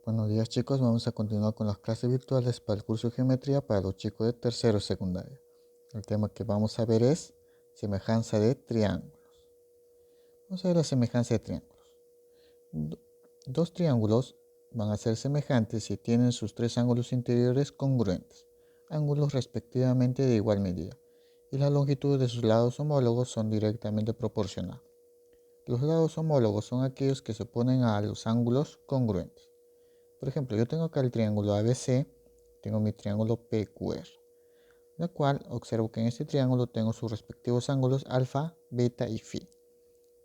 Buenos días chicos, vamos a continuar con las clases virtuales para el curso de geometría para los chicos de tercero y secundaria. El tema que vamos a ver es semejanza de triángulos. Vamos a ver la semejanza de triángulos. Dos triángulos van a ser semejantes si tienen sus tres ángulos interiores congruentes, ángulos respectivamente de igual medida, y las longitudes de sus lados homólogos son directamente proporcionales. Los lados homólogos son aquellos que se oponen a los ángulos congruentes. Por ejemplo, yo tengo acá el triángulo ABC, tengo mi triángulo PQR, la cual observo que en este triángulo tengo sus respectivos ángulos alfa, beta y phi.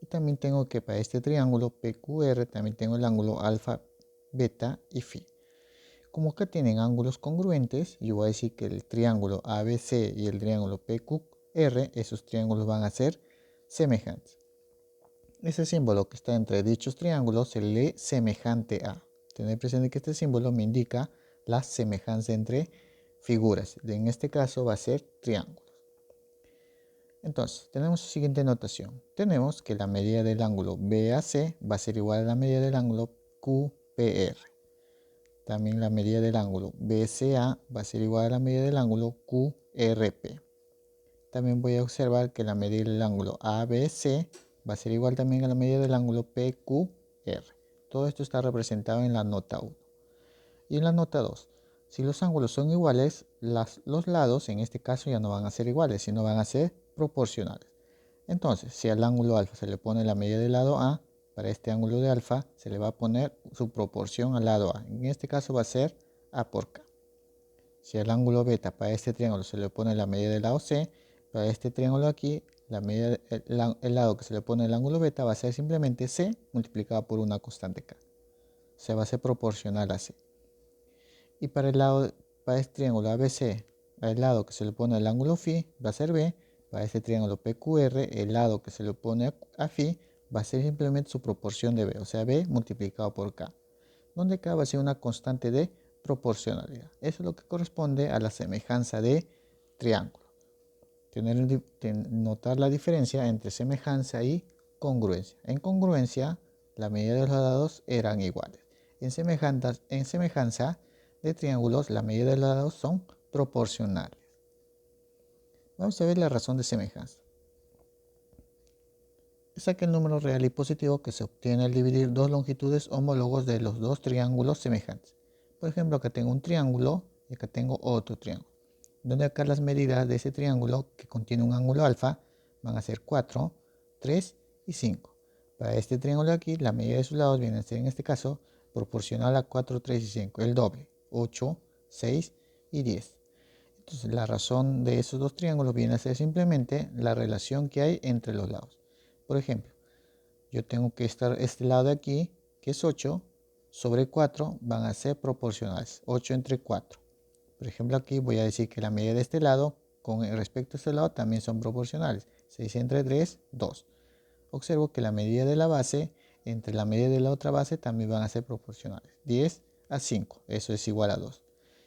Y también tengo que para este triángulo PQR también tengo el ángulo alfa, beta y phi. Como acá tienen ángulos congruentes, yo voy a decir que el triángulo ABC y el triángulo PQR, esos triángulos van a ser semejantes. Ese símbolo que está entre dichos triángulos se lee semejante a. Tener presente que este símbolo me indica la semejanza entre figuras. En este caso va a ser triángulos. Entonces, tenemos la siguiente notación. Tenemos que la medida del ángulo BAC va a ser igual a la medida del ángulo QPR. También la medida del ángulo BCA va a ser igual a la medida del ángulo QRP. También voy a observar que la medida del ángulo ABC va a ser igual también a la medida del ángulo PQR. Todo esto está representado en la nota 1. Y en la nota 2, si los ángulos son iguales, los lados en este caso ya no van a ser iguales, sino van a ser proporcionales. Entonces, si al ángulo alfa se le pone la medida del lado A, para este ángulo de alfa se le va a poner su proporción al lado A. En este caso va a ser A por K. Si al ángulo beta para este triángulo se le pone la medida del lado C, para este triángulo aquí, el lado que se le pone el ángulo beta va a ser simplemente C multiplicado por una constante K. Se va a ser proporcional a C. Y para este triángulo ABC, el lado que se le pone el ángulo phi va a ser B. Para este triángulo PQR, el lado que se le pone a phi va a ser simplemente su proporción de B, o sea, B multiplicado por K, donde K va a ser una constante de proporcionalidad. Eso es lo que corresponde a la semejanza de triángulo. Notar la diferencia entre semejanza y congruencia. En congruencia, la medida de los lados eran iguales. En semejanza de triángulos, la medida de los lados son proporcionales. Vamos a ver la razón de semejanza. Es aquel número real y positivo que se obtiene al dividir dos longitudes homólogos de los dos triángulos semejantes. Por ejemplo, acá tengo un triángulo y acá tengo otro triángulo, donde acá las medidas de ese triángulo que contiene un ángulo alfa van a ser 4, 3 y 5. Para este triángulo de aquí, la medida de sus lados viene a ser en este caso proporcional a 4, 3 y 5, el doble, 8, 6 y 10. Entonces la razón de esos dos triángulos viene a ser simplemente la relación que hay entre los lados. Por ejemplo, yo tengo que estar este lado de aquí, que es 8, sobre 4 van a ser proporcionales, 8 entre 4. Por ejemplo, aquí voy a decir que la medida de este lado con respecto a este lado también son proporcionales. 6 entre 3, 2. Observo que la medida de la base entre la medida de la otra base también van a ser proporcionales. 10 a 5, eso es igual a 2.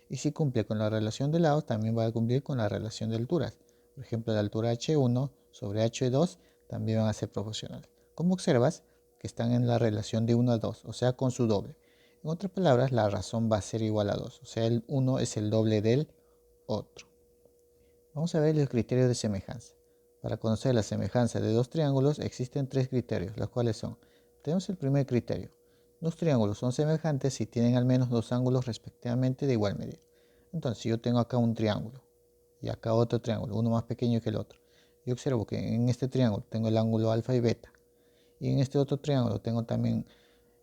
Y si cumple con la relación de lados, también va a cumplir con la relación de alturas. Por ejemplo, la altura h1 sobre h2 también van a ser proporcionales. Como observas, que están en la relación de 1 a 2, o sea, con su doble. En otras palabras, la razón va a ser igual a 2, o sea, el 1 es el doble del otro. Vamos a ver los criterios de semejanza. Para conocer la semejanza de dos triángulos existen tres criterios, los cuales son: tenemos el primer criterio. Dos triángulos son semejantes si tienen al menos dos ángulos respectivamente de igual medida. Entonces, si yo tengo acá un triángulo y acá otro triángulo, uno más pequeño que el otro, y observo que en este triángulo tengo el ángulo alfa y beta, y en este otro triángulo tengo también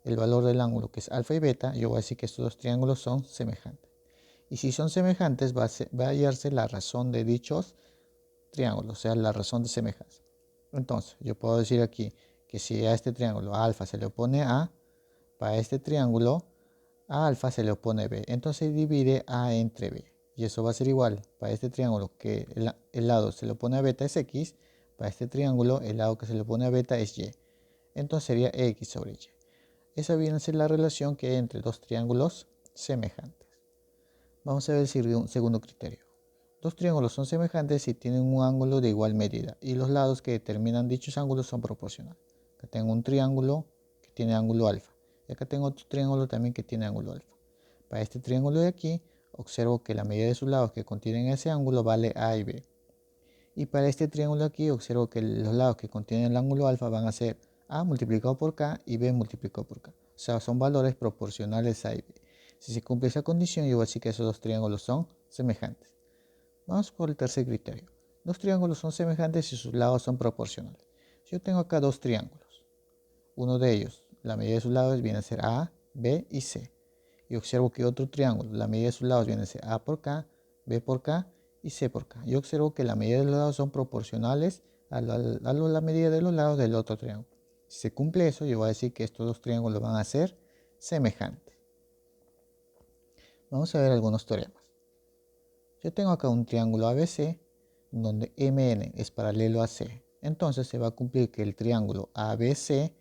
el valor del ángulo que es alfa y beta, yo voy a decir que estos dos triángulos son semejantes. Y si son semejantes, va a hallarse la razón de dichos triángulos, o sea, la razón de semejanza. Entonces, yo puedo decir aquí que si a este triángulo a alfa se le opone A, para este triángulo a alfa se le opone B. Entonces divide A entre B. Y eso va a ser igual para este triángulo que el lado se le opone a beta es X, para este triángulo el lado que se le opone a beta es Y. Entonces sería X sobre Y. Esa viene a ser la relación que hay entre dos triángulos semejantes. Vamos a ver el segundo criterio. Dos triángulos son semejantes si tienen un ángulo de igual medida y los lados que determinan dichos ángulos son proporcionales. Acá tengo un triángulo que tiene ángulo alfa. Y acá tengo otro triángulo también que tiene ángulo alfa. Para este triángulo de aquí, observo que la medida de sus lados que contienen ese ángulo vale A y B. Y para este triángulo de aquí, observo que los lados que contienen el ángulo alfa van a ser A multiplicado por K y B multiplicado por K. O sea, son valores proporcionales A y B. Si se cumple esa condición, yo voy a decir que esos dos triángulos son semejantes. Vamos por el tercer criterio. Dos triángulos son semejantes si sus lados son proporcionales. Yo tengo acá dos triángulos. Uno de ellos, la medida de sus lados viene a ser A, B y C. Y observo que otro triángulo, la medida de sus lados viene a ser A por K, B por K y C por K. Yo observo que la medida de los lados son proporcionales a la medida de los lados del otro triángulo. Si se cumple eso, yo voy a decir que estos dos triángulos van a ser semejantes. Vamos a ver algunos teoremas. Yo tengo acá un triángulo ABC donde MN es paralelo a C. Entonces se va a cumplir que el triángulo ABC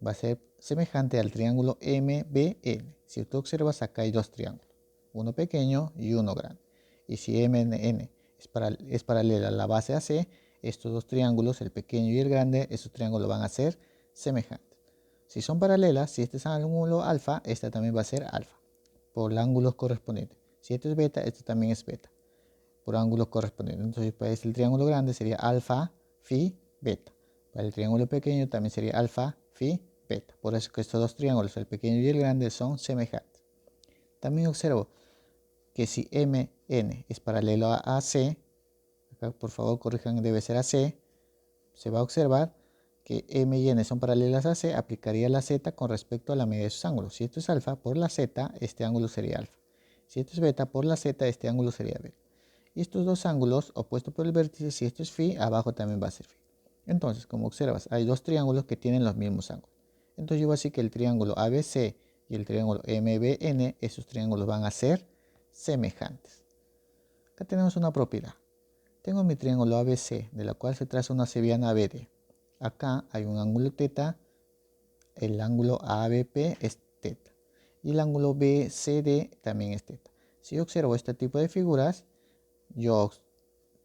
va a ser semejante al triángulo MBN. Si tú observas, acá hay dos triángulos, uno pequeño y uno grande. Y si MN es paralela a la base AC, estos dos triángulos, el pequeño y el grande, esos triángulos van a ser semejantes. Si son paralelas, si este es ángulo alfa, este también va a ser alfa, por los ángulos correspondientes. Si este es beta, este también es beta, por ángulos correspondientes. Entonces, para el triángulo grande sería alfa, phi, beta. Para el triángulo pequeño también sería alfa, phi, beta. Por eso que estos dos triángulos, el pequeño y el grande, son semejantes. También observo que si MN es paralelo a AC, acá por favor corrijan, debe ser AC, se va a observar que M y N son paralelas a C, aplicaría la Z con respecto a la medida de sus ángulos. Si esto es alfa, por la Z, este ángulo sería alfa. Si esto es beta, por la Z, este ángulo sería beta. Y estos dos ángulos opuestos por el vértice, si esto es phi, abajo también va a ser phi. Entonces, como observas, hay dos triángulos que tienen los mismos ángulos. Entonces yo voy a decir que el triángulo ABC y el triángulo MBN, esos triángulos van a ser semejantes. Acá tenemos una propiedad. Tengo mi triángulo ABC, de la cual se traza una sevillana ABD. Acá hay un ángulo θ, el ángulo ABP es θ. Y el ángulo BCD también es θ. Si yo observo este tipo de figuras,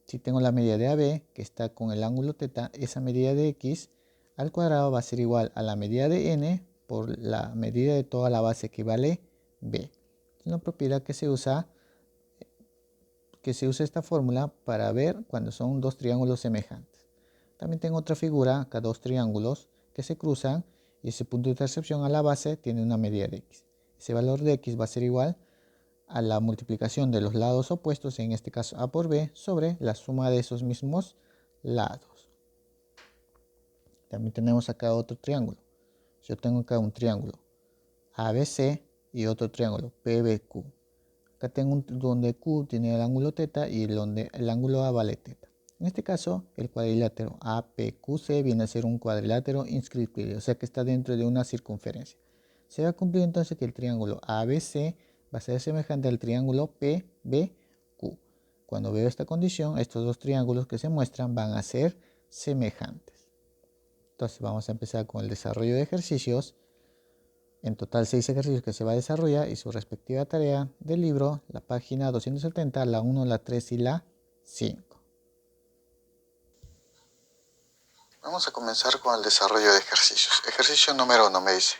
si tengo la medida de AB, que está con el ángulo θ, esa medida de x al cuadrado va a ser igual a la medida de n por la medida de toda la base que vale b. Es una propiedad que se usa esta fórmula para ver cuando son dos triángulos semejantes. También tengo otra figura, acá dos triángulos que se cruzan y ese punto de intersección a la base tiene una medida de x. Ese valor de x va a ser igual a la multiplicación de los lados opuestos, en este caso a por b, sobre la suma de esos mismos lados. También tenemos acá otro triángulo. Yo tengo acá un triángulo ABC y otro triángulo PBQ. Acá tengo donde Q tiene el ángulo θ y donde el ángulo A vale θ. En este caso, el cuadrilátero APQC viene a ser un cuadrilátero inscriptible, o sea que está dentro de una circunferencia. Se va a cumplir entonces que el triángulo ABC va a ser semejante al triángulo PBQ. Cuando veo esta condición, estos dos triángulos que se muestran van a ser semejantes. Entonces vamos a empezar con el desarrollo de ejercicios. En total 6 ejercicios que se va a desarrollar y su respectiva tarea del libro, la página 270, la 1, la 3 y la 5. Vamos a comenzar con el desarrollo de ejercicios. Ejercicio número 1 me dice,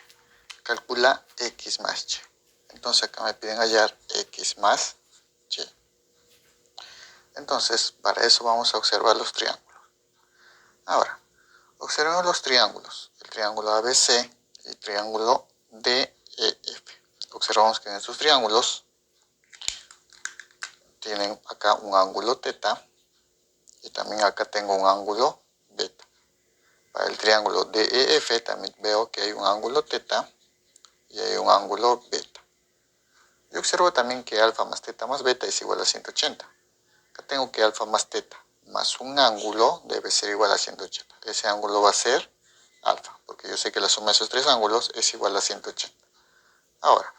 calcula x más y. Entonces acá me piden hallar x más y. Entonces, para eso vamos a observar los triángulos. Ahora, observemos los triángulos. El triángulo ABC y el triángulo DEF. Observamos que en estos triángulos tienen acá un ángulo θ y también acá tengo un ángulo beta. Para el triángulo DEF también veo que hay un ángulo θ y hay un ángulo beta. Y observo también que alfa más θ más beta es igual a 180. Acá tengo que alfa más θ más un ángulo debe ser igual a 180. Ese ángulo va a ser alfa, porque yo sé que la suma de esos tres ángulos es igual a 180. Ahora,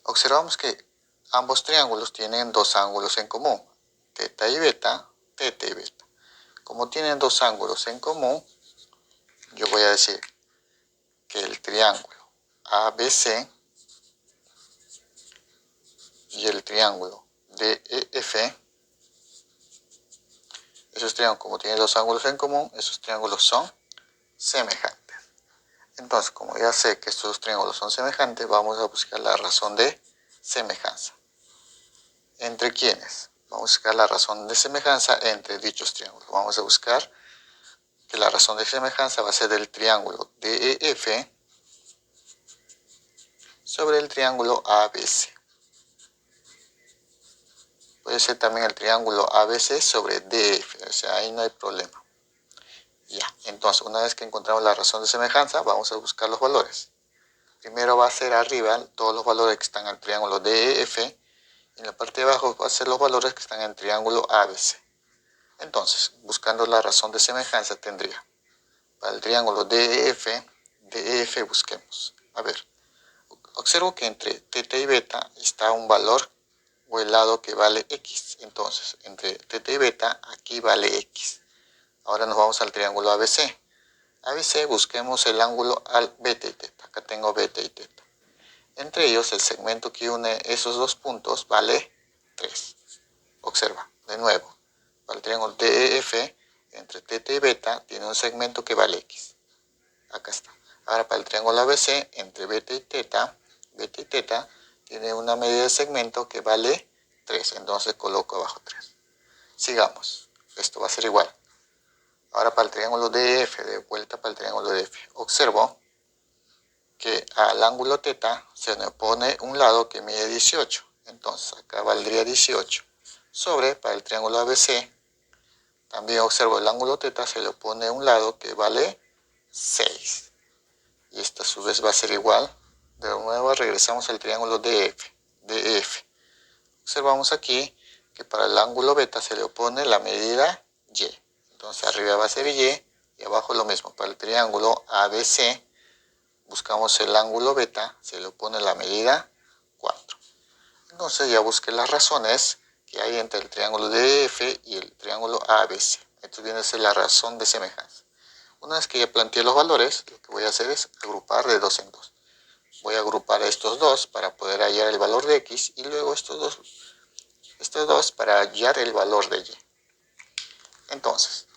observamos que ambos triángulos tienen dos ángulos en común, θ y beta, θ y beta. Como tienen dos ángulos en común, yo voy a decir que el triángulo ABC y el triángulo DEF, esos triángulos como tienen dos ángulos en común, esos triángulos son semejantes. Entonces, como ya sé que estos dos triángulos son semejantes, vamos a buscar la razón de semejanza. ¿Entre quiénes? Vamos a buscar la razón de semejanza entre dichos triángulos. Vamos a buscar que la razón de semejanza va a ser del triángulo DEF sobre el triángulo ABC. Puede ser también el triángulo ABC sobre DF, o sea, ahí no hay problema. Ya, entonces, una vez que encontramos la razón de semejanza, vamos a buscar los valores. Primero va a ser arriba todos los valores que están en el triángulo DEF, y en la parte de abajo va a ser los valores que están en el triángulo ABC. Entonces, buscando la razón de semejanza tendría, para el triángulo DEF busquemos. A ver, observo que entre teta y beta está un valor o el lado que vale x. Entonces, entre teta y beta, aquí vale x. Ahora nos vamos al triángulo ABC. ABC, busquemos el ángulo al beta y teta. Acá tengo beta y teta. Entre ellos, el segmento que une esos dos puntos vale 3. Observa, de nuevo, para el triángulo DEF, entre teta y beta, tiene un segmento que vale x. Acá está. Ahora, para el triángulo ABC, entre beta y teta, tiene una medida de segmento que vale 3. Entonces, coloco abajo 3. Sigamos. Esto va a ser igual. Ahora, para el triángulo DF, de vuelta para el triángulo DF, observo que al ángulo teta se le pone un lado que mide 18. Entonces, acá valdría 18. Sobre, para el triángulo ABC, también observo el ángulo teta se le pone un lado que vale 6. Y esta a su vez va a ser igual. De nuevo regresamos al triángulo DF. Observamos aquí que para el ángulo beta se le opone la medida y. Entonces arriba va a ser y abajo lo mismo. Para el triángulo ABC buscamos el ángulo beta, se le opone la medida 4. Entonces ya busqué las razones que hay entre el triángulo DF y el triángulo ABC. Esto viene a ser la razón de semejanza. Una vez que ya planteé los valores, lo que voy a hacer es agrupar de dos en dos. Voy a agrupar a estos dos para poder hallar el valor de x y luego estos dos para hallar el valor de y. Entonces,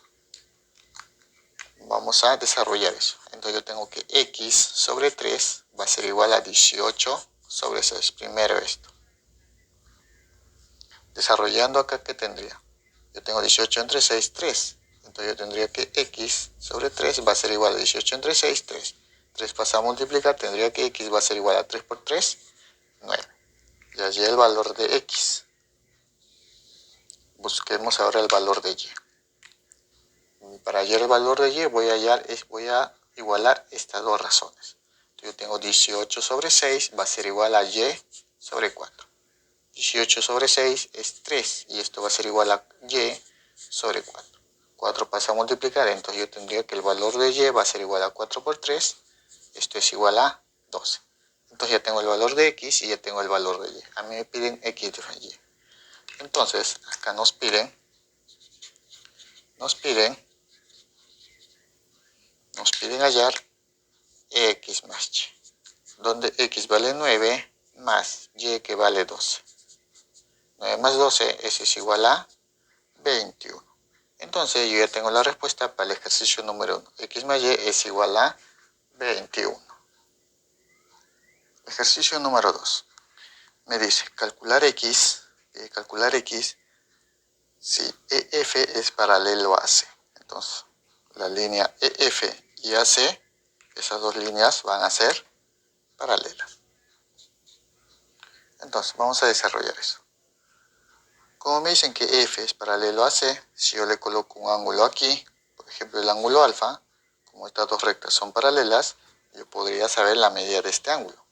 vamos a desarrollar eso. Entonces yo tengo que x sobre 3 va a ser igual a 18 sobre 6. Primero esto. Desarrollando acá, ¿qué tendría? Yo tengo 18 entre 6, 3. Entonces yo tendría que x sobre 3 va a ser igual a 18 entre 6, 3. 3 pasa a multiplicar, tendría que x va a ser igual a 3 por 3, 9. Y allí el valor de x. Busquemos ahora el valor de y. Para hallar el valor de y voy a igualar estas dos razones. Entonces, yo tengo 18 sobre 6 va a ser igual a y sobre 4. 18 sobre 6 es 3 y esto va a ser igual a y sobre 4. 4 pasa a multiplicar, entonces yo tendría que el valor de y va a ser igual a 4 por 3. Esto es igual a 12. Entonces ya tengo el valor de x y ya tengo el valor de y. A mí me piden x de y. Entonces acá nos piden hallar x más y, donde x vale 9 más y que vale 12. 9 más 12, eso es igual a 21. Entonces yo ya tengo la respuesta para el ejercicio número 1. X más y es igual a 21. Ejercicio número 2. Me dice calcular x si EF es paralelo a AC. Entonces la línea EF y AC, esas dos líneas van a ser paralelas. Entonces vamos a desarrollar eso. Como me dicen que F es paralelo a C, si yo le coloco un ángulo aquí, por ejemplo el ángulo alfa, como estas dos rectas son paralelas, yo podría saber la medida de este ángulo.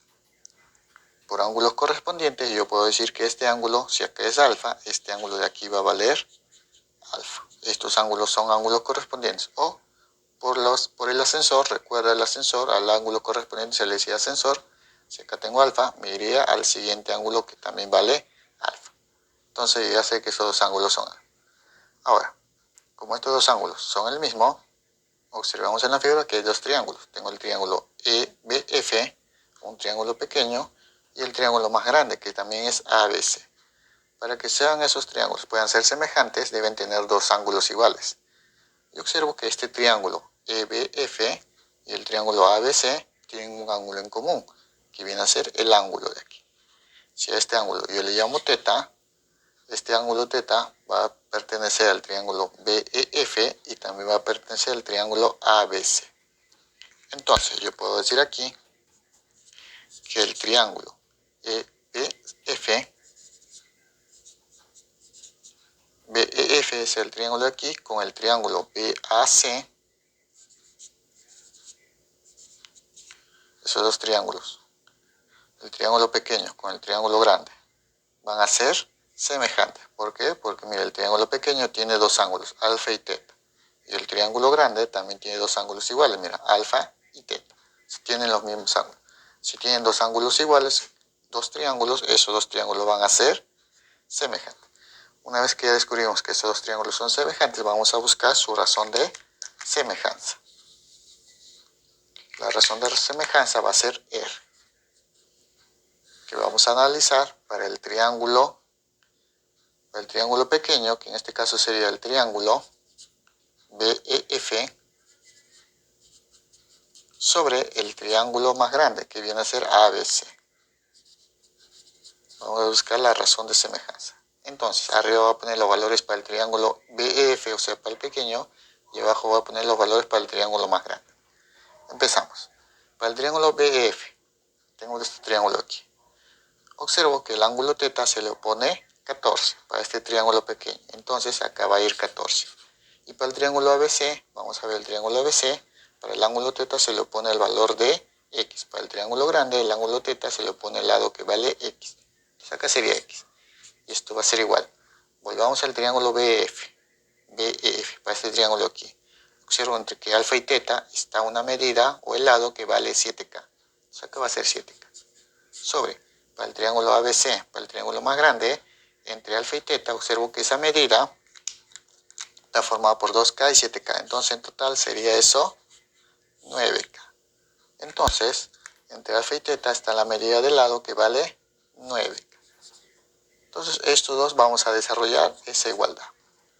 Por ángulos correspondientes yo puedo decir que este ángulo, si acá es alfa, este ángulo de aquí va a valer alfa. Estos ángulos son ángulos correspondientes. O por el ascensor, recuerda el ascensor, al ángulo correspondiente se le decía ascensor. Si acá tengo alfa, me iría al siguiente ángulo que también vale alfa. Entonces ya sé que esos dos ángulos son alfa. Ahora, como estos dos ángulos son el mismo, observamos en la figura que hay dos triángulos. Tengo el triángulo EBF, un triángulo pequeño, y el triángulo más grande, que también es ABC. Para que sean esos triángulos, puedan ser semejantes, deben tener dos ángulos iguales. Yo observo que este triángulo EBF y el triángulo ABC tienen un ángulo en común, que viene a ser el ángulo de aquí. Si a este ángulo yo le llamo teta, este ángulo teta va a pertenecer al triángulo BEF y también va a pertenecer al triángulo ABC. Entonces yo puedo decir aquí que el triángulo BEF es el triángulo de aquí con el triángulo BAC, esos dos triángulos, el triángulo pequeño con el triángulo grande, van a ser semejantes. ¿Por qué? Porque mira, el triángulo pequeño tiene dos ángulos, alfa y teta, y el triángulo grande también tiene dos ángulos iguales, mira, alfa y teta, si tienen los mismos ángulos. Si tienen dos ángulos iguales, dos triángulos, esos dos triángulos van a ser semejantes. Una vez que ya descubrimos que esos dos triángulos son semejantes, vamos a buscar su razón de semejanza. La razón de semejanza va a ser R, que vamos a analizar para el triángulo pequeño, que en este caso sería el triángulo BEF, sobre el triángulo más grande, que viene a ser ABC. Vamos a buscar la razón de semejanza. Entonces, arriba voy a poner los valores para el triángulo BEF, o sea, para el pequeño, y abajo voy a poner los valores para el triángulo más grande. Empezamos. Para el triángulo BEF, tengo este triángulo aquí. Observo que el ángulo teta se le opone 14 para este triángulo pequeño. Entonces, acá va a ir 14. Y para el triángulo ABC, vamos a ver el triángulo ABC, para el ángulo teta se le opone el valor de X. Para el triángulo grande, el ángulo teta se le opone el lado que vale X. Entonces acá sería X. Y esto va a ser igual. Volvamos al triángulo BEF. BEF, para este triángulo aquí. Observo entre que alfa y teta está una medida o el lado que vale 7K. Entonces acá va a ser 7K. Sobre, para el triángulo ABC, para el triángulo más grande, entre alfa y teta, observo que esa medida está formada por 2K y 7K. Entonces en total sería eso 9K. Entonces, entre alfa y teta está la medida del lado que vale 9K. Entonces estos dos vamos a desarrollar esa igualdad.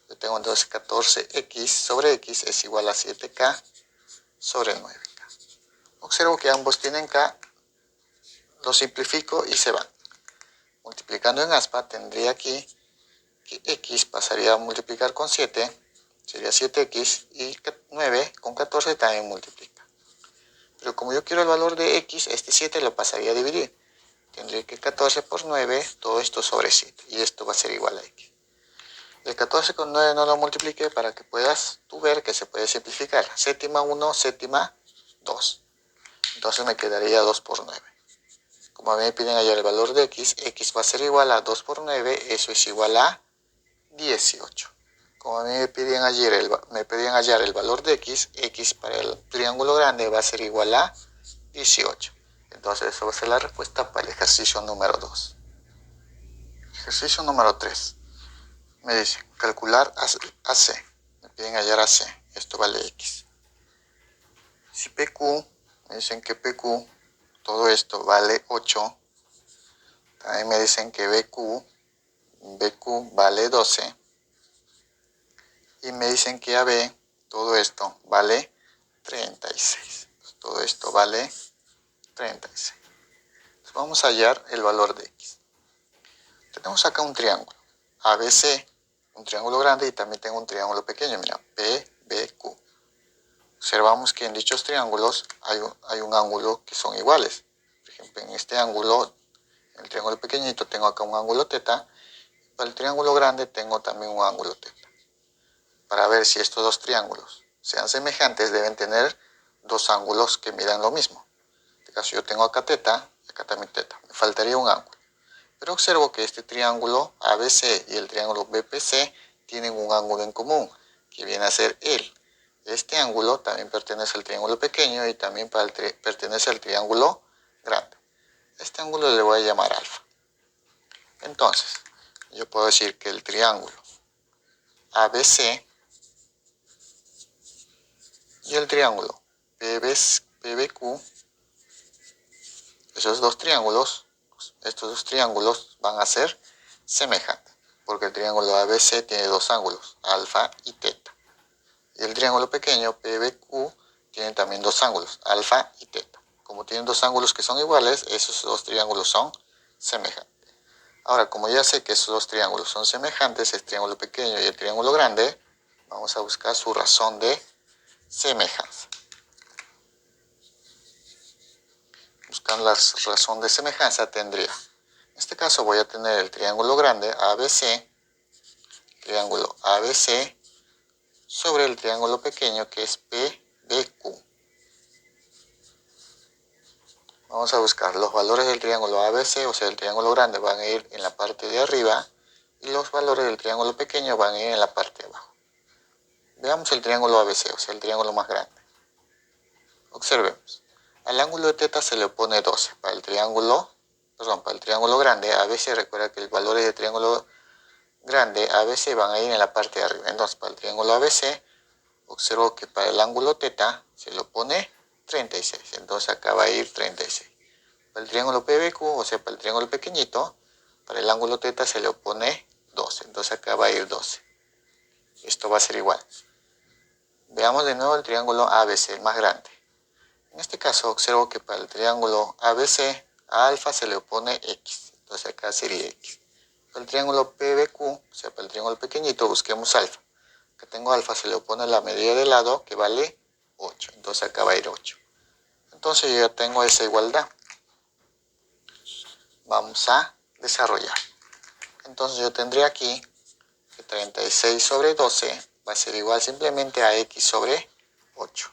Yo tengo entonces 14X sobre X es igual a 7K sobre 9K. Observo que ambos tienen K, lo simplifico y se van. Multiplicando en aspa tendría aquí que X pasaría a multiplicar con 7, sería 7X, y 9 con 14 también multiplica. Pero como yo quiero el valor de X, este 7 lo pasaría a dividir. Tendría que 14 por 9, todo esto sobre 7, y esto va a ser igual a X. El 14 con 9 no lo multipliqué para que puedas tú ver que se puede simplificar. Séptima 1, séptima 2. Entonces me quedaría 2 por 9. Como a mí me piden hallar el valor de X, X va a ser igual a 2 por 9, eso es igual a 18. Como a mí me pedían hallar el valor de X, X para el triángulo grande va a ser igual a 18. Entonces eso va a ser la respuesta para el ejercicio número 2. Ejercicio número 3. Me dice calcular AC. Me piden hallar AC. Esto vale X. Si PQ, me dicen que PQ, todo esto vale 8. También me dicen que BQ vale 12. Y me dicen que AB, todo esto vale 36. Todo esto vale 36. Entonces vamos a hallar el valor de X. Tenemos acá un triángulo ABC, un triángulo grande, y también tengo un triángulo pequeño, mira, PBQ. Observamos que en dichos triángulos hay un ángulo que son iguales. Por ejemplo, en este ángulo, en el triángulo pequeñito, tengo acá un ángulo teta. Para el triángulo grande tengo también un ángulo teta. Para ver si estos dos triángulos sean semejantes, deben tener dos ángulos que midan lo mismo. En este caso yo tengo acá teta, y acá también teta. Me faltaría un ángulo. Pero observo que este triángulo ABC y el triángulo BPC tienen un ángulo en común, que viene a ser el. Este ángulo también pertenece al triángulo pequeño y también pertenece al triángulo grande. Este ángulo le voy a llamar alfa. Entonces, yo puedo decir que el triángulo ABC y el triángulo PBQ, esos dos triángulos, estos dos triángulos van a ser semejantes, porque el triángulo ABC tiene dos ángulos, alfa y teta. Y el triángulo pequeño PBQ tienen también dos ángulos, alfa y teta. Como tienen dos ángulos que son iguales, esos dos triángulos son semejantes. Ahora, como ya sé que esos dos triángulos son semejantes, el triángulo pequeño y el triángulo grande, vamos a buscar su razón de semejanza. Buscando la razón de semejanza tendría, en este caso voy a tener el triángulo grande ABC, sobre el triángulo pequeño que es PBQ. Vamos a buscar los valores del triángulo ABC, o sea, el triángulo grande van a ir en la parte de arriba y los valores del triángulo pequeño van a ir en la parte de abajo. Veamos el triángulo ABC, o sea, el triángulo más grande. Observemos. Al ángulo de teta se le opone 12. Para el triángulo grande ABC, recuerda que los valores del triángulo grande ABC van a ir en la parte de arriba. Entonces, para el triángulo ABC, observo que para el ángulo teta se le opone 36. Entonces, acá va a ir 36. Para el triángulo PBQ, o sea, para el triángulo pequeñito, para el ángulo teta se le opone 12. Entonces, acá va a ir 12. Esto va a ser igual. Veamos de nuevo el triángulo ABC, el más grande. En este caso, observo que para el triángulo ABC, a alfa se le opone X. Entonces, acá sería X. Para el triángulo PBQ, o sea, para el triángulo pequeñito, busquemos alfa. Acá tengo alfa, se le opone la medida de lado, que vale 8. Entonces, acá va a ir 8. Entonces, yo ya tengo esa igualdad. Vamos a desarrollar. Entonces, yo tendría aquí que 36 sobre 12 va a ser igual simplemente a X sobre 8.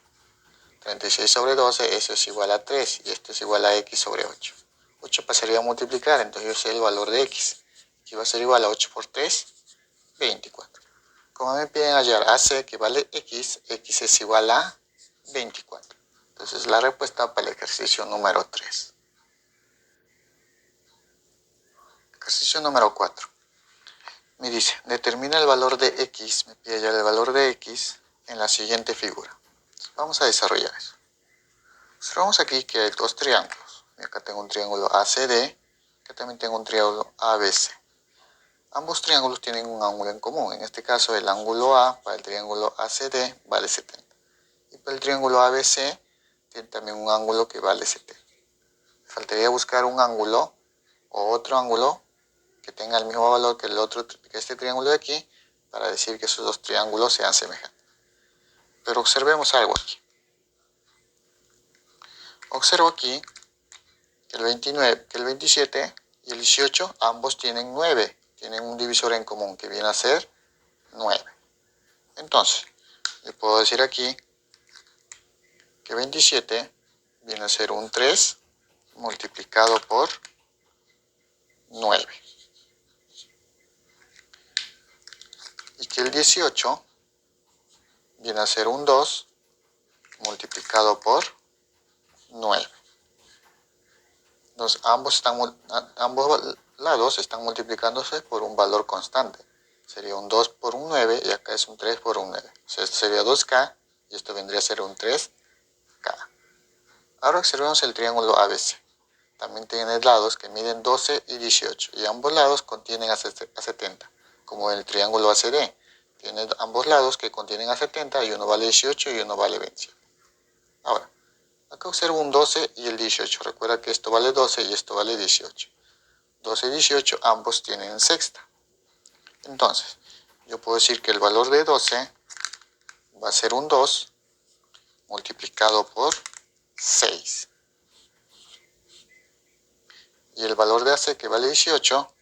36 sobre 12, eso es igual a 3 y esto es igual a X sobre 8. 8 pasaría a multiplicar, entonces yo sé el valor de X. Aquí va a ser igual a 8 por 3, 24. Como me piden hallar AC, que vale X, X es igual a 24. Entonces la respuesta para el ejercicio número 3. Ejercicio número 4. Me dice, determina el valor de X, me pide hallar el valor de X en la siguiente figura. Vamos a desarrollar eso. Observamos aquí que hay dos triángulos. Acá tengo un triángulo ACD, que también tengo un triángulo ABC. Ambos triángulos tienen un ángulo en común. En este caso, el ángulo A para el triángulo ACD vale 70. Y para el triángulo ABC tiene también un ángulo que vale 70. Faltaría buscar un ángulo o otro ángulo que tenga el mismo valor que este triángulo de aquí para decir que esos dos triángulos sean semejantes. Pero observemos algo aquí. Observo aquí que el 27 y el 18 ambos tienen 9, tienen un divisor en común que viene a ser 9. Entonces, le puedo decir aquí que 27 viene a ser un 3 multiplicado por 9. Y que el 18 viene a ser un 2 multiplicado por 9. Entonces, ambos lados están multiplicándose por un valor constante. Sería un 2 por un 9 y acá es un 3 por un 9. O sea, esto sería 2K y esto vendría a ser un 3K. Ahora observemos el triángulo ABC. También tiene lados que miden 12 y 18 y ambos lados contienen a 70, como el triángulo ACD. Tiene ambos lados que contienen a 70 y uno vale 18 y uno vale 27. Ahora, acá observo un 12 y el 18. Recuerda que esto vale 12 y esto vale 18. 12 y 18 ambos tienen sexta. Entonces, yo puedo decir que el valor de 12 va a ser un 2 multiplicado por 6. Y el valor de AC, que vale 18,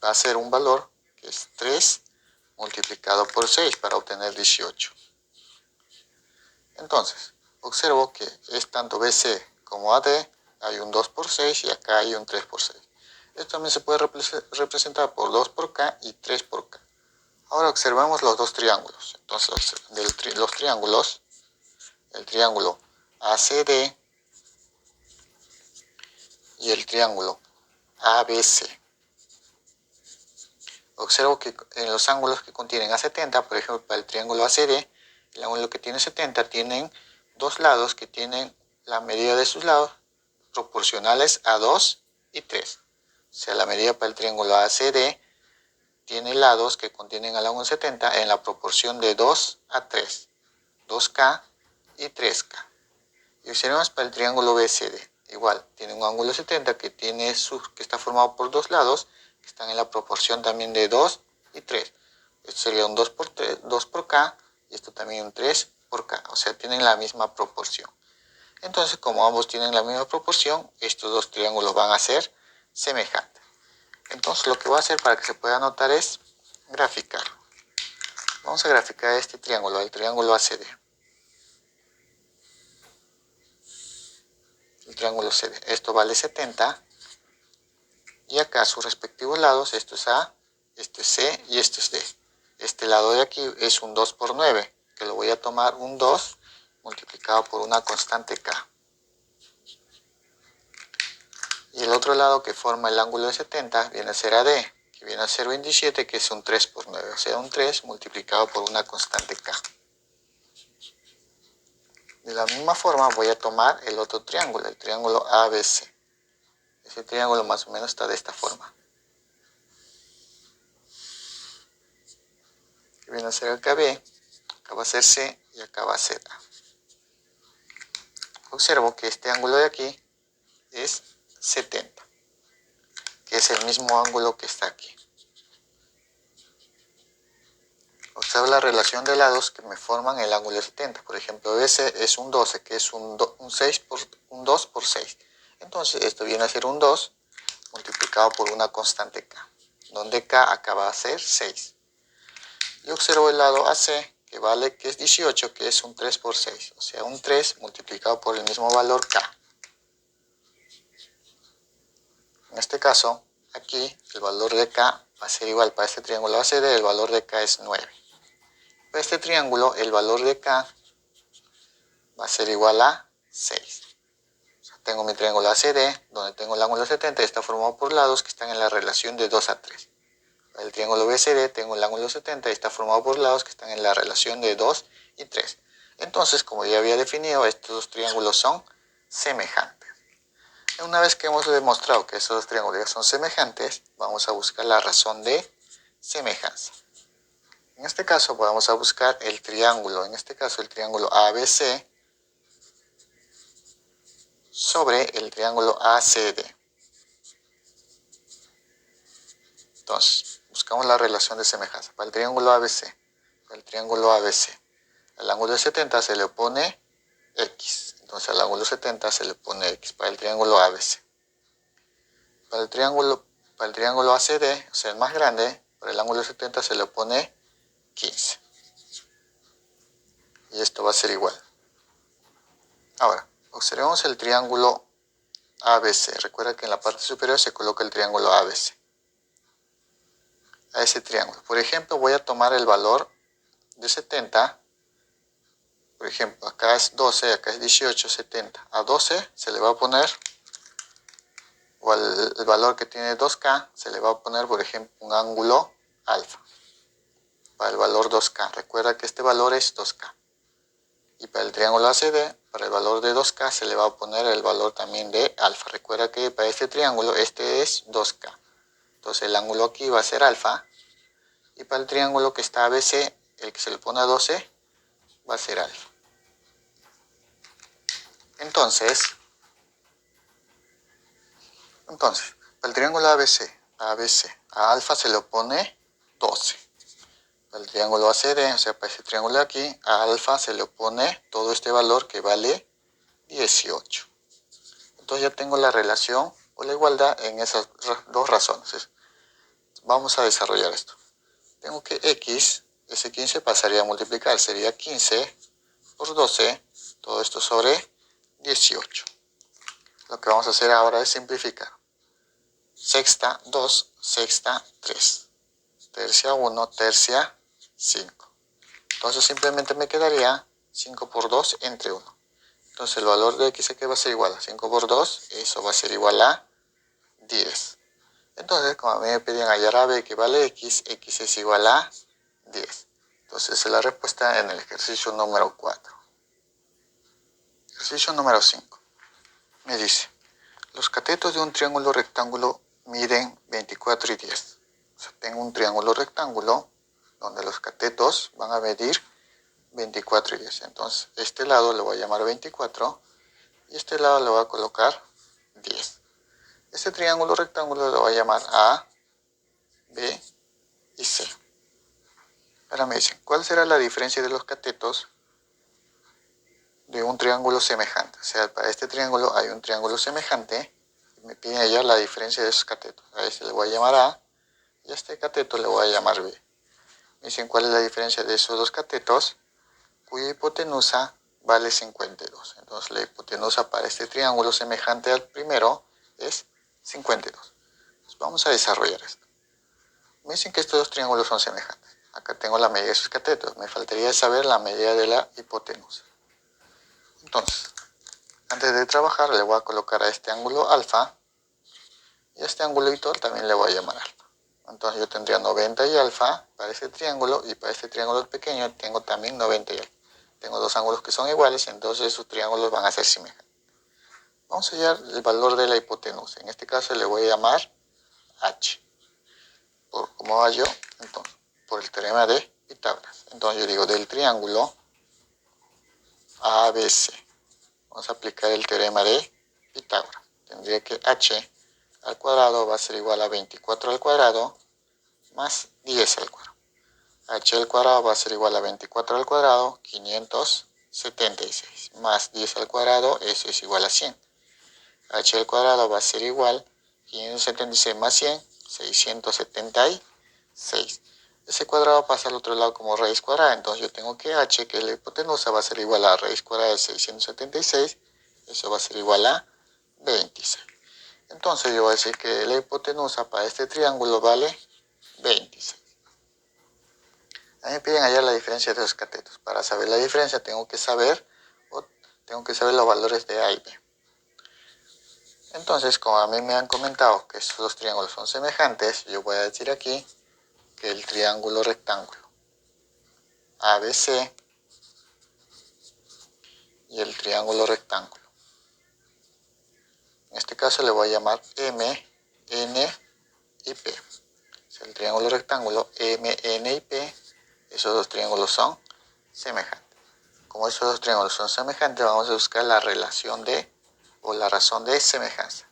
va a ser un valor que es 3 multiplicado por 6 para obtener 18. Entonces, observo que es tanto BC como AD, hay un 2 por 6 y acá hay un 3 por 6. Esto también se puede representar por 2 por K y 3 por K. Ahora observamos los dos triángulos. Entonces, los triángulos, el triángulo ACD y el triángulo ABC. Observo que en los ángulos que contienen a 70, por ejemplo, para el triángulo ACD, el ángulo que tiene 70 tienen dos lados que tienen la medida de sus lados proporcionales a 2 y 3. O sea, la medida para el triángulo ACD tiene lados que contienen al ángulo 70 en la proporción de 2 a 3. 2K y 3K. Y observemos para el triángulo BCD. Igual, tiene un ángulo 70 que está formado por dos lados, que están en la proporción también de 2 y 3. Esto sería un 2 por 3, 2 por K, y esto también un 3 por K. O sea, tienen la misma proporción. Entonces, como ambos tienen la misma proporción, estos dos triángulos van a ser semejantes. Entonces, lo que voy a hacer para que se pueda notar es graficar. Vamos a graficar este triángulo, el triángulo ACD. El triángulo CD. Esto vale 70. Y acá sus respectivos lados, esto es A, esto es C y esto es D. Este lado de aquí es un 2 por 9, que lo voy a tomar un 2 multiplicado por una constante K. Y el otro lado que forma el ángulo de 70 viene a ser AD, que viene a ser 27, que es un 3 por 9, o sea, un 3 multiplicado por una constante K. De la misma forma voy a tomar el otro triángulo, el triángulo ABC. Ese triángulo más o menos está de esta forma. Que viene a ser acá B, acá va a ser C y acá va a ser A. Observo que este ángulo de aquí es 70, que es el mismo ángulo que está aquí. Observo la relación de lados que me forman el ángulo de 70. Por ejemplo, BC es un 12, que es un 2 por 6. Entonces, esto viene a ser un 2 multiplicado por una constante K, donde K acaba a ser 6. Y observo el lado AC, que es 18, que es un 3 por 6. O sea, un 3 multiplicado por el mismo valor K. En este caso, aquí el valor de K va a ser igual para este triángulo ACD, el valor de K es 9. Para este triángulo, el valor de K va a ser igual a 6. O sea, tengo mi triángulo ACD, donde tengo el ángulo 70, está formado por lados que están en la relación de 2 a 3. Para el triángulo BCD tengo el ángulo 70 y está formado por lados que están en la relación de 2 y 3. Entonces, como ya había definido, estos dos triángulos son semejantes. Una vez que hemos demostrado que esos dos triángulos ya son semejantes, vamos a buscar la razón de semejanza. En este caso vamos a buscar el triángulo, en este caso el triángulo ABC sobre el triángulo ACD. Entonces, buscamos la relación de semejanza. Para el triángulo ABC, al ángulo de 70 se le opone X. Entonces al ángulo 70 se le pone X para el triángulo ABC. Para el triángulo ACD, o sea el más grande, para el ángulo 70 se le opone 15. Y esto va a ser igual. Ahora, observemos el triángulo ABC. Recuerda que en la parte superior se coloca el triángulo ABC. A ese triángulo. Por ejemplo, voy a tomar el valor de 70. Por ejemplo, acá es 12, acá es 18, 70. A 12 se le va a poner, o el valor que tiene 2K, se le va a poner, por ejemplo, un ángulo alfa. Para el valor 2K. Recuerda que este valor es 2K. Y para el triángulo ACD, para el valor de 2K se le va a poner el valor también de alfa. Recuerda que para este triángulo este es 2K. Entonces el ángulo aquí va a ser alfa. Y para el triángulo que está ABC, el que se le pone a 12, va a ser alfa. Entonces, para el triángulo ABC, a alfa se le opone 12. Para el triángulo ACD, o sea, para ese triángulo de aquí, a alfa se le opone todo este valor que vale 18. Entonces ya tengo la relación o la igualdad en esas dos razones. Vamos a desarrollar esto. Tengo que X, ese 15 pasaría a multiplicar, sería 15 por 12, todo esto sobre 18. Lo que vamos a hacer ahora es simplificar. Sexta 2, sexta 3, tercia 1, tercia 5. Entonces simplemente me quedaría 5 por 2 entre 1. Entonces el valor de X aquí va a ser igual a 5 por 2, eso va a ser igual a 10. Entonces, como a mí me pedían hallar a B que vale X, X es igual a 10. Entonces, esa es la respuesta en el ejercicio número 4. Ejercicio número 5. Me dice, los catetos de un triángulo rectángulo miden 24 y 10. O sea, tengo un triángulo rectángulo donde los catetos van a medir 24 y 10. Entonces este lado lo voy a llamar 24 y este lado le voy a colocar 10. Este triángulo rectángulo lo voy a llamar A, B y C. Ahora me dicen, ¿cuál será la diferencia de los catetos de un triángulo semejante? O sea, para este triángulo hay un triángulo semejante y me piden hallar la diferencia de esos catetos. A este le voy a llamar A y a este cateto le voy a llamar B. Me dicen, ¿cuál es la diferencia de esos dos catetos? Cuya hipotenusa vale 52. Entonces la hipotenusa para este triángulo semejante al primero es 52. Entonces vamos a desarrollar esto. Me dicen que estos dos triángulos son semejantes. Acá tengo la medida de sus catetos. Me faltaría saber la medida de la hipotenusa. Entonces, antes de trabajar le voy a colocar a este ángulo alfa y a este angulito también le voy a llamar alfa. Entonces yo tendría 90 y alfa para este triángulo y para este triángulo pequeño tengo también 90 y alfa. Tengo dos ángulos que son iguales, entonces sus triángulos van a ser semejantes. Vamos a hallar el valor de la hipotenusa. En este caso le voy a llamar h. ¿Cómo hallo? Entonces, por el teorema de Pitágoras. Entonces yo digo del triángulo ABC. Vamos a aplicar el teorema de Pitágoras. Tendría que h al cuadrado va a ser igual a 24 al cuadrado más 10 al cuadrado. H al cuadrado va a ser igual a 24 al cuadrado, 576, más 10 al cuadrado, eso es igual a 100. H al cuadrado va a ser igual, 576 más 100, 676. Ese cuadrado pasa al otro lado como raíz cuadrada, entonces yo tengo que h, que es la hipotenusa, va a ser igual a raíz cuadrada de 676, eso va a ser igual a 26. Entonces yo voy a decir que la hipotenusa para este triángulo vale 26. A mí me piden hallar la diferencia de los catetos. Para saber la diferencia tengo que saber los valores de A y B. Entonces, como a mí me han comentado que estos dos triángulos son semejantes, yo voy a decir aquí que el triángulo rectángulo ABC y el triángulo rectángulo, en este caso le voy a llamar M, N y P. O sea, el triángulo rectángulo M, N y P, esos dos triángulos son semejantes. Como esos dos triángulos son semejantes, vamos a buscar la relación de, o la razón de semejanza.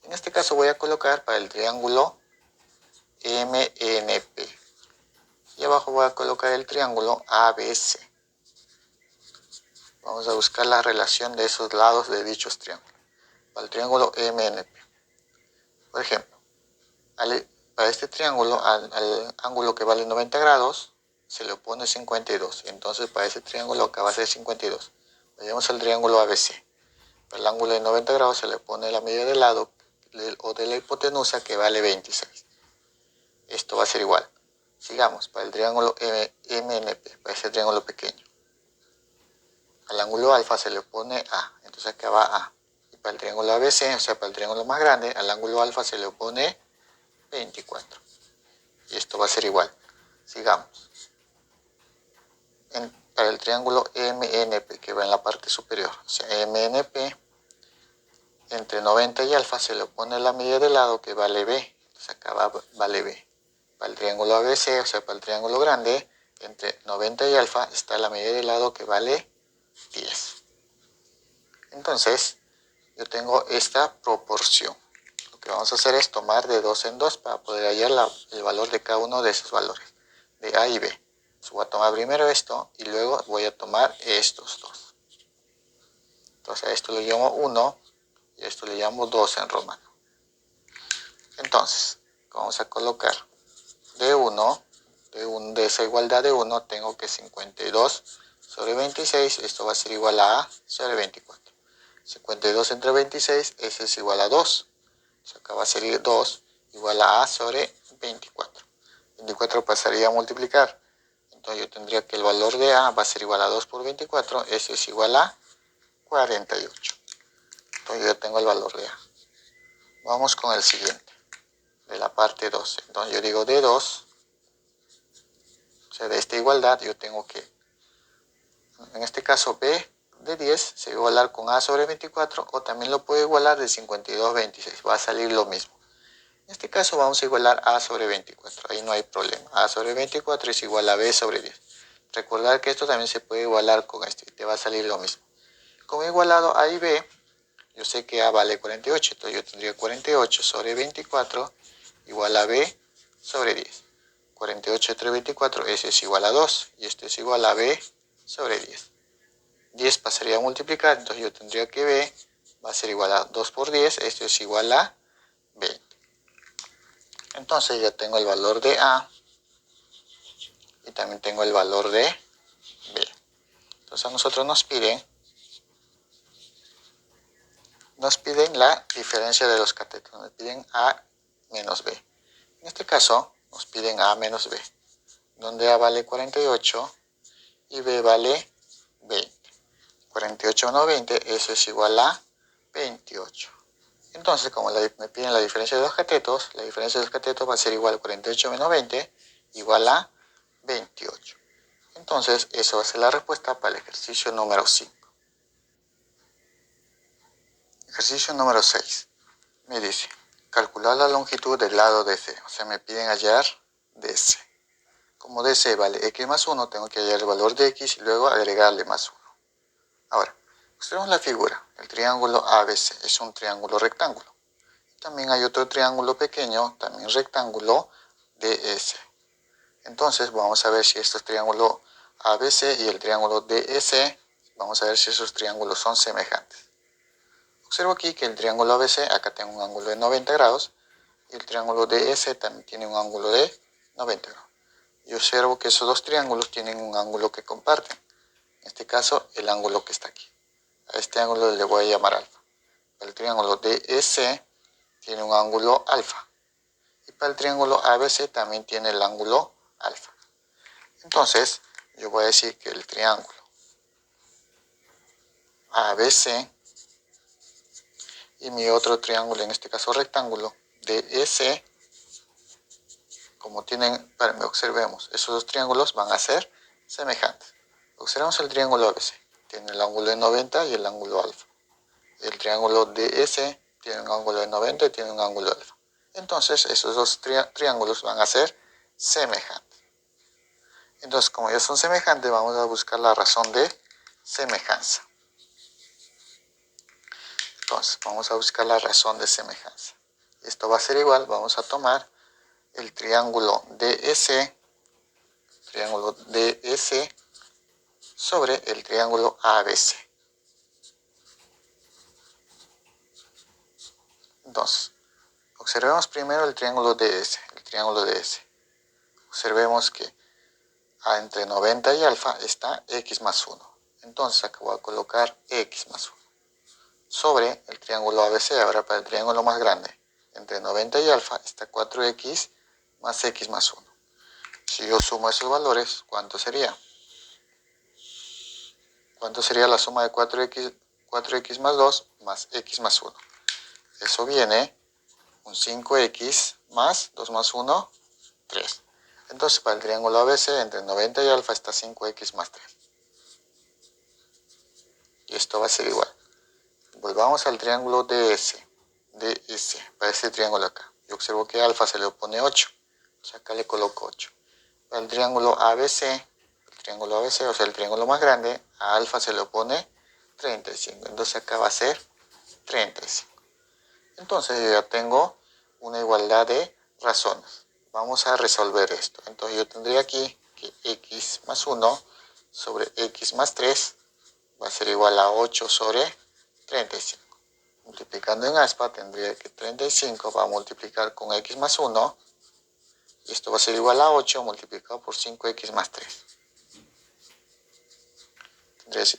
En este caso voy a colocar para el triángulo MNP. Y abajo voy a colocar el triángulo ABC. Vamos a buscar la relación de esos lados de dichos triángulos. Para el triángulo MNP. Por ejemplo, para este triángulo, al ángulo que vale 90 grados, se le opone 52. Entonces para ese triángulo acá va a ser 52. Vayamos al triángulo ABC. Para el ángulo de 90 grados se le pone la medida del lado o de la hipotenusa que vale 26. Esto va a ser igual. Sigamos, para el triángulo MNP, para ese triángulo pequeño. Al ángulo alfa se le opone A, entonces acá va A. Y para el triángulo ABC, o sea, para el triángulo más grande, al ángulo alfa se le opone 24. Y esto va a ser igual. Sigamos. Para el triángulo MNP, que va en la parte superior, o sea, MNP, entre 90 y alfa se le opone la medida del lado que vale B. Entonces acá vale B. Para el triángulo ABC, o sea, para el triángulo grande, entre 90 y alfa está la medida del lado que vale 10. Entonces, yo tengo esta proporción. Lo que vamos a hacer es tomar de 2 en 2 para poder hallar el valor de cada uno de esos valores, de A y B. Entonces voy a tomar primero esto y luego voy a tomar estos dos. Entonces a esto le llamo 1 y a esto le llamo 2 en romano. Entonces, vamos a colocar de esa igualdad de 1 tengo que 52 sobre 26, esto va a ser igual a sobre 24. 52 entre 26, eso es igual a 2. Entonces acá va a ser 2 igual a sobre 24. 24 pasaría a multiplicar. Entonces yo tendría que el valor de A va a ser igual a 2 por 24, eso es igual a 48. Entonces yo tengo el valor de A. Vamos con el siguiente, de la parte 2. Entonces yo digo de 2, o sea, de esta igualdad yo tengo que, en este caso B de 10 se va a igualar con A sobre 24 o también lo puedo igualar de 52 a 26, va a salir lo mismo. En este caso vamos a igualar A sobre 24, ahí no hay problema. A sobre 24 es igual a B sobre 10. recordar que esto también se puede igualar con este, te va a salir lo mismo. Como he igualado A y B, yo sé que A vale 48, entonces yo tendría 48 sobre 24 igual a B sobre 10. 48 entre 24, ese es igual a 2, y este es igual a B sobre 10. 10 pasaría a multiplicar, entonces yo tendría que B va a ser igual a 2 por 10, esto es igual a 20. Entonces ya tengo el valor de A y también tengo el valor de B. Entonces a nosotros nos piden la diferencia de los catetos, nos piden A menos B. En este caso nos piden A menos B, donde A vale 48 y B vale 20. 48 menos 20, eso es igual a 28. Entonces, como me piden la diferencia de los catetos, la diferencia de los catetos va a ser igual a 48 menos 20, igual a 28. Entonces, eso va a ser la respuesta para el ejercicio número 5. Ejercicio número 6. Me dice, calcular la longitud del lado DC. O sea, me piden hallar DC. Como DC vale x más 1, tengo que hallar el valor de x y luego agregarle más 1. Ahora, observemos la figura. El triángulo ABC es un triángulo rectángulo. También hay otro triángulo pequeño, también rectángulo, DS. Entonces vamos a ver si estos triángulos ABC y el triángulo DS, vamos a ver si esos triángulos son semejantes. Observo aquí que el triángulo ABC, acá tengo un ángulo de 90 grados, y el triángulo DS también tiene un ángulo de 90 grados. Y observo que esos dos triángulos tienen un ángulo que comparten. En este caso, el ángulo que está aquí. A este ángulo le voy a llamar alfa. El triángulo DS tiene un ángulo alfa. Y para el triángulo ABC también tiene el ángulo alfa. Entonces, yo voy a decir que el triángulo ABC y mi otro triángulo, en este caso rectángulo, DS, como tienen, observemos, esos dos triángulos van a ser semejantes. Observemos el triángulo ABC. Tiene el ángulo de 90 y el ángulo alfa. El triángulo DS tiene un ángulo de 90 y tiene un ángulo alfa. Entonces, esos dos triángulos van a ser semejantes. Entonces, como ya son semejantes, vamos a buscar la razón de semejanza. Entonces, vamos a buscar la razón de semejanza. Esto va a ser igual, vamos a tomar el triángulo DS sobre el triángulo ABC. Entonces, observemos primero el triángulo DS. Observemos que entre 90 y alfa está x más 1. Entonces, acá voy a colocar x más 1. Sobre el triángulo ABC, ahora para el triángulo más grande, entre 90 y alfa está 4x más x más 1. Si yo sumo esos valores, ¿cuánto sería? ¿Cuánto sería la suma de 4x más 2 más x más 1? Eso viene un 5x más 2 más 1, 3. Entonces, para el triángulo ABC, entre 90 y alfa está 5x más 3. Y esto va a ser igual. Volvamos al triángulo DS, para este triángulo acá. Yo observo que a alfa se le opone 8. Entonces acá le coloco 8. Para el triángulo ABC, o sea, el triángulo más grande, a alfa se le opone 35. Entonces acá va a ser 35. Entonces yo ya tengo una igualdad de razones. Vamos a resolver esto. Entonces yo tendría aquí que x más 1 sobre x más 3 va a ser igual a 8 sobre 35. Multiplicando en aspa tendría que 35 va a multiplicar con x más 1. Y esto va a ser igual a 8 multiplicado por 5x más 3.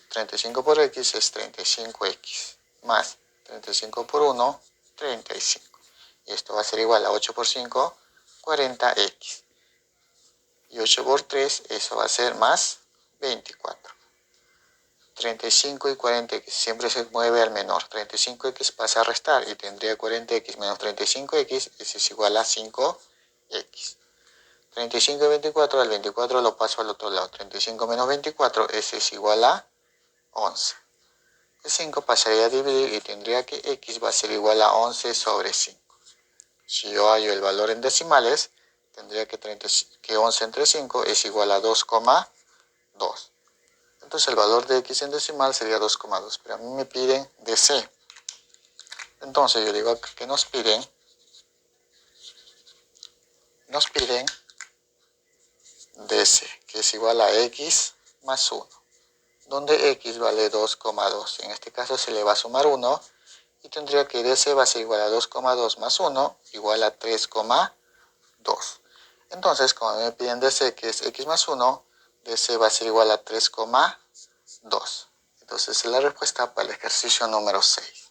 35 por x es 35x más 35 por 1, 35. Y esto va a ser igual a 8 por 5, 40x. Y 8 por 3, eso va a ser más 24. 35 y 40x siempre se mueve al menor. 35x pasa a restar y tendría 40x menos 35x, eso es igual a 5x. 35 y 24, el 24 lo paso al otro lado. 35 menos 24, ese es igual a 11. El 5 pasaría a dividir y tendría que x va a ser igual a 11 sobre 5. Si yo hallo el valor en decimales, tendría que 11 entre 5 es igual a 2,9. 2. Entonces el valor de x en decimal sería 2,2, pero a mí me piden DC. Entonces yo digo que nos piden DC, que es igual a x más 1, donde x vale 2,2. En este caso se le va a sumar 1 y tendría que DC va a ser igual a 2,2 más 1 igual a 3,2. Entonces, como me piden DC, que es x más 1, DC va a ser igual a 3,2. Entonces, la respuesta para el ejercicio número 6.